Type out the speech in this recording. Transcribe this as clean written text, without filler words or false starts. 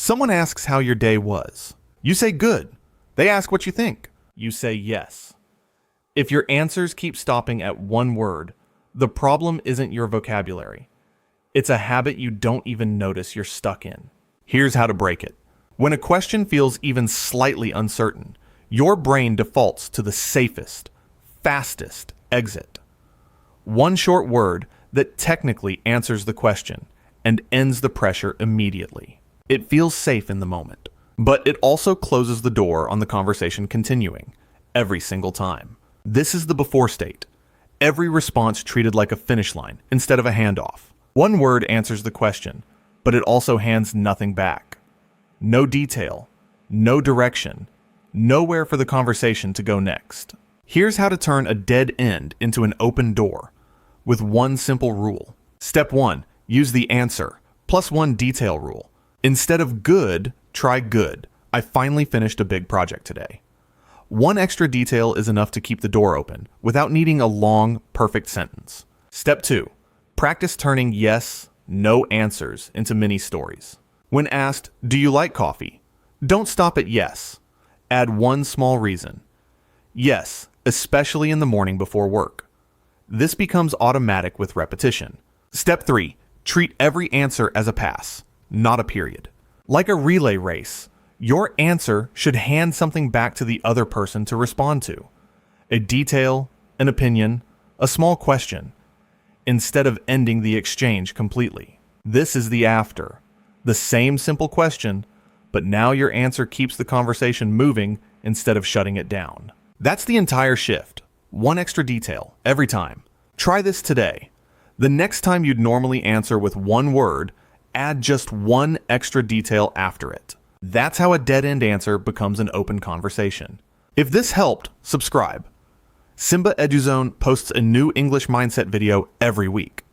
Someone asks how your day was. You say good. They ask what you think. You say yes. If your answers keep stopping at one word, the problem isn't your vocabulary. It's a habit you don't even notice you're stuck in. Here's how to break it. When a question feels even slightly uncertain, your brain defaults to the safest, fastest exit. One short word that technically answers the question and ends the pressure immediately. It feels safe in the moment, but it also closes the door on the conversation continuing every single time. This is the before state. Every response treated like a finish line instead of a handoff. One word answers the question, but it also hands nothing back. No detail, no direction, nowhere for the conversation to go next. Here's how to turn a dead end into an open door with one simple rule. Step 1, use the answer plus one detail rule. Instead of good, try good. I finally finished a big project today. One extra detail is enough to keep the door open without needing a long, perfect sentence. Step 2, practice turning yes, no answers into mini stories. When asked, do you like coffee? Don't stop at yes. Add one small reason. Yes, especially in the morning before work. This becomes automatic with repetition. Step 3, treat every answer as a pass, not a period. Like a relay race, your answer should hand something back to the other person to respond to. A detail, an opinion, a small question, instead of ending the exchange completely. This is the after. The same simple question, but now your answer keeps the conversation moving instead of shutting it down. That's the entire shift. One extra detail every time. Try this today. The next time you'd normally answer with one word, add just one extra detail after it. That's how a dead-end answer becomes an open conversation. If this helped, subscribe. Simba EduZone posts a new English mindset video every week.